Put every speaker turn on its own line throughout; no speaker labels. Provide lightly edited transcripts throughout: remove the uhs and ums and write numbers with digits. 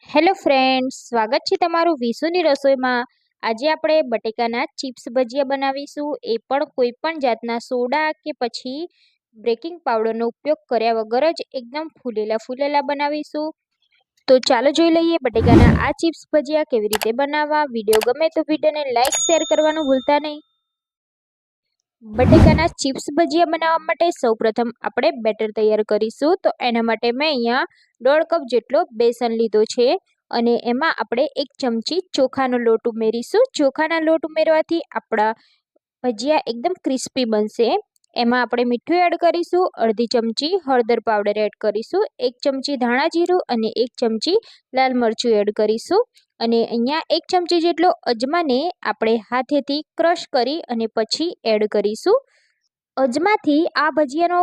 Hello friends, સ્વાગત છે તમારું વિશુની રસોઈમાં। આજે આપણે બટેકાના ચિપ્સ ભજીયા બનાવીશું, એ પણ કોઈ પણ જાતના સોડા કે પછી બેકિંગ પાવડરનો ઉપયોગ કર્યા વગર જ એકદમ ફૂલેલા ફૂલેલા બનાવીશું। તો ચાલો જોઈ લઈએ બટેકાના આ ચિપ્સ ભજીયા કેવી રીતે બનાવવા। વિડીયો ગમે તો વિડીયોને લાઇક શેર કરવાનું ભૂલતા નહીં। બટેકાના ચિપ્સ ભજીયા બનાવવા માટે સૌપ્રથમ આપણે બેટર તૈયાર કરીશું। તો એના માટે મેં અહીંયા 1.5 કપ જેટલો બેસન લીધો છે અને એમાં આપણે 1 ચમચી ચોખાનો લોટ ઉમેરીશું। ચોખાના લોટ ઉમેરવાથી આપણા ભજીયા એકદમ ક્રિસ્પી બનશે। એમાં આપણે મીઠું એડ કરીશું, અડધી ચમચી હળદર પાવડર એડ કરીશું, 1 ચમચી ધાણા જીરું અને 1 ચમચી લાલ મરચું એડ કરીશું અને અહીંયા 1 ચમચી જેટલો અજમાને આપણે હાથેથી ક્રશ કરી અને પછી એડ કરીશું। અજમાથી આ ભજીયાનો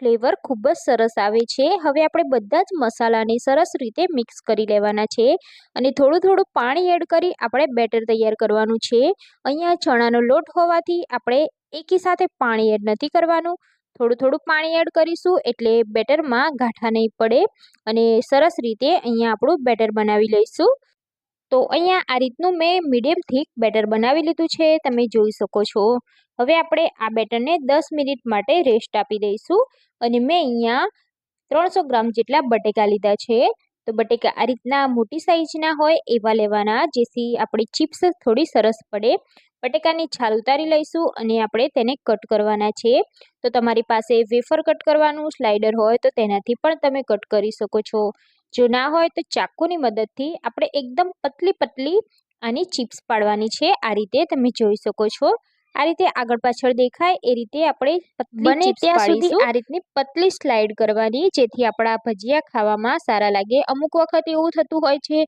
ફ્લેવર ખૂબ જ સરસ આવે છે। હવે આપણે બધા જ મસાલાને સરસ રીતે મિક્સ કરી લેવાના છે અને થોડું થોડું પાણી એડ કરી આપણે બેટર તૈયાર કરવાનું છે। અહીંયા ચણાનો લોટ હોવાથી આપણે એકી સાથે પાણી એડ નથી કરવાનું, થોડું થોડું પાણી એડ કરીશું એટલે બેટરમાં ગાંઠા નહીં પડે અને સરસ રીતે અહીંયા આપણું બેટર બનાવી લઈશું। તો અહીંયા આ રીતનું મેં મીડિયમ થીક બેટર બનાવી લીધું છે, તમે જોઈ શકો છો। હવે આપણે આ બેટરને 10 મિનિટ માટે રેસ્ટ આપી દઈશું અને મેં અહીંયા 300 ગ્રામ જેટલા બટેકા લીધા છે। તો બટેકા આ રીતના મોટી સાઈઝના હોય એવા લેવાના, જેથી આપણી ચિપ્સ થોડી સરસ પડે। બટેકાની છાલ ઉતારી લઈશું અને આપણે તેને કટ કરવાના છે। તો તમારી પાસે વેફર કટ કરવાનું સ્લાઇડર હોય તો તેનાથી પણ તમે કટ કરી શકો છો, જો ના હોય તો ચાકુની મદદથી આપણે એકદમ પતલી પતલી આની ચિપ્સ પાડવાની છે। આ રીતે તમે જોઈ શકો છો, આ રીતે આગળ પાછળ દેખાય એ રીતે આપણે બને ત્યાં સુધી આ રીતની પતલી સ્લાઇડ કરવાની, જેથી આપણા ભજીયા ખાવામાં સારા લાગે। અમુક વખત એવું થતું હોય છે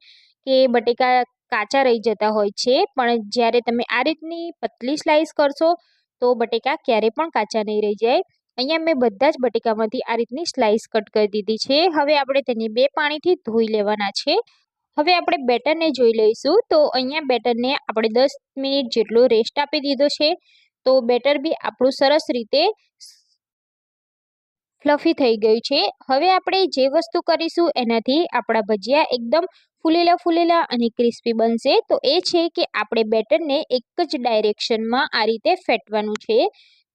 કે બટેકા કાચા રહી જતા હોય છે, પણ જ્યારે તમે આ રીતની પતલી સ્લાઇસ કરશો તો બટેકા ક્યારે પણ કાચા નહીં રહી જાય। અહીંયા મેં બધા જ બટેકામાંથી આ રીતની સ્લાઇસ કટ કરી દીધી છે। હવે આપણે તેને 2 પાણીથી ધોઈ લેવાના છે। હવે આપણે બેટરને જોઈ લઈશું। તો અહીંયા બેટરને આપણે 10 મિનિટ જેટલો રેસ્ટ આપી દીધો છે। તો બેટર બી આપણું સરસ રીતે ફ્લફી થઈ ગયું છે। હવે આપણે જે વસ્તુ કરીશું એનાથી આપણા ભજીયા એકદમ ફૂલેલા ફૂલેલા અને ક્રિસ્પી બનશે। તો એ છે કે આપણે બેટરને એક જ ડાયરેક્શનમાં આ રીતે ફેટવાનું છે।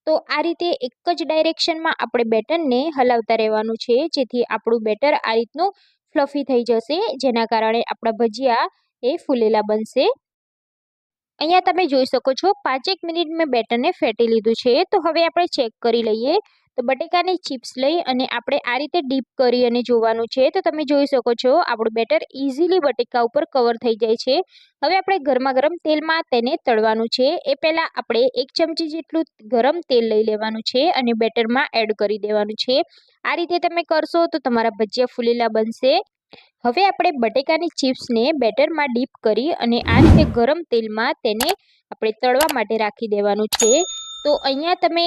તો આ રીતે એક જ ડાયરેક્શનમાં આપણે બેટરને હલાવતા રહેવાનું છે, જેથી આપણું બેટર આ રીતનું ફ્લફી થઈ જશે, જેના કારણે આપણા ભજીયા એ ફૂલેલા બનશે। અહીંયા તમે જોઈ શકો છો 5 મિનિટ મેં બેટરને ફેટી લીધું છે। તો હવે આપણે ચેક કરી લઈએ। તો બટેકાની ચિપ્સ લઈ અને આપણે આ રીતે ડીપ કરી અને જોવાનું છે। તો તમે જોઈ શકો છો આપણું બેટર ઇઝીલી બટેકા ઉપર કવર થઈ જાય છે। હવે આપણે ગરમા ગરમ તેલમાં તેને તળવાનું છે। એ પહેલાં આપણે 1 ચમચી જેટલું ગરમ તેલ લઈ લેવાનું છે અને બેટરમાં એડ કરી દેવાનું છે। આ રીતે તમે કરશો તો તમારા ભજીયા ફૂલેલા બનશે। હવે આપણે બટેકાની ચિપ્સને બેટરમાં ડીપ કરી અને આ રીતે ગરમ તેલમાં તેને આપણે તળવા માટે રાખી દેવાનું છે। તો અહીંયા તમે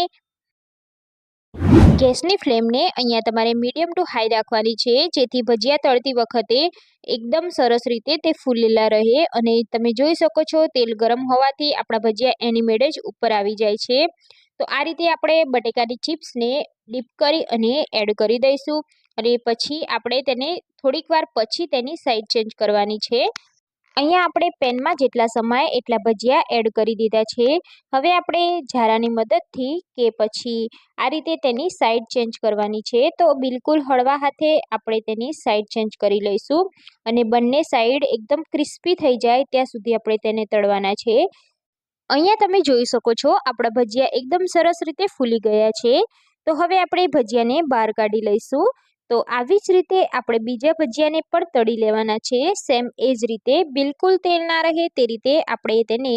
ગેસની ફ્લેમને અહીંયા તમારે મીડિયમ ટુ હાઈ રાખવાની છે, જેથી ભજીયા તળતી વખતે એકદમ સરસ રીતે તે ફૂલેલા રહે। અને તમે જોઈ શકો છો તેલ ગરમ હોવાથી આપણા ભજીયા એની મેળે જ ઉપર આવી જાય છે। તો આ રીતે આપણે બટેકાની ચિપ્સને ડીપ કરી અને એડ કરી દઈશું અને પછી આપણે તેને થોડીક વાર પછી તેની સાઈડ ચેન્જ કરવાની છે। અહીંયા આપણે પેનમાં જેટલા સમાય એટલા ભજીયા એડ કરી દીધા છે। હવે આપણે ઝારાની મદદથી કે પછી આ રીતે તેની સાઈડ ચેન્જ કરવાની છે। તો બિલકુલ હળવા હાથે આપણે તેની સાઈડ ચેન્જ કરી લઈશું અને બંને સાઈડ એકદમ ક્રિસ્પી થઈ જાય ત્યાં સુધી આપણે તેને તળવાના છે। અહીંયા તમે જોઈ શકો છો આપણા ભજીયા એકદમ સરસ રીતે ફૂલી ગયા છે। તો હવે આપણે ભજીયાને બહાર કાઢી લઈશું। તો આવી જ રીતે આપણે બીજા ભજીયાને પણ તળી લેવાના છે, સેમ એ જ રીતે બિલકુલ તેલ ના રહે તે રીતે આપણે તેને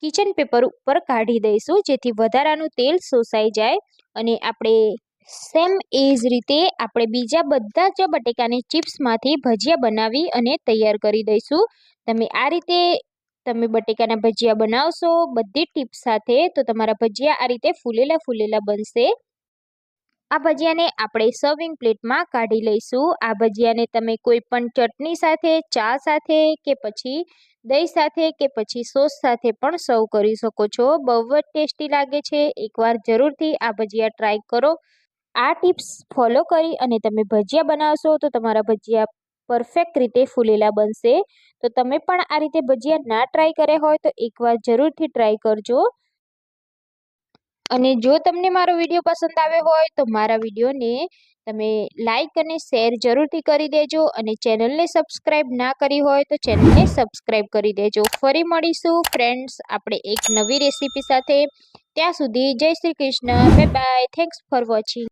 કિચન પેપર ઉપર કાઢી દઈશું, જેથી વધારાનું તેલ શોષાઈ જાય અને આપણે સેમ એ જ રીતે આપણે બીજા બધા જ બટેકાની ચિપ્સમાંથી ભજીયા બનાવી અને તૈયાર કરી દઈશું। તમે આ રીતે તમે બટેકાના ભજીયા બનાવશો બધી ટીપ્સ સાથે તો તમારા ભજીયા આ રીતે ફૂલેલા ફૂલેલા બનશે। આ ભજીયાને આપણે સર્વિંગ પ્લેટમાં કાઢી લઈશું। આ ભજીયાને તમે કોઈ પણ ચટણી સાથે, ચા સાથે કે પછી દહીં સાથે કે પછી સોસ સાથે પણ સર્વ કરી શકો છો। બહુ જ ટેસ્ટી લાગે છે, એકવાર જરૂરથી આ ભજીયા ટ્રાય કરો। આ ટિપ્સ ફોલો કરી અને તમે ભજીયા બનાવશો તો તમારા ભજીયા પરફેક્ટ રીતે ફૂલેલા બનશે. તો તમે પણ આ રીતે ભજીયા ના ટ્રાય કર્યા હોય તો એકવાર જરૂરથી ટ્રાય કરજો. અને જો તમને મારો વિડીયો પસંદ આવ્યો હોય તો મારા વિડીયોને તમે લાઈક અને શેર જરૂરથી કરી દેજો. અને ચેનલને સબસ્ક્રાઈબ ના કરી હોય તો ચેનલને સબસ્ક્રાઈબ કરી દેજો. ફરી મળીશું ફ્રેન્ડ્સ આપણે એક નવી રેસીપી સાથે. ત્યાં સુધી જય Shri Krishna. Bye bye. Thanks for watching.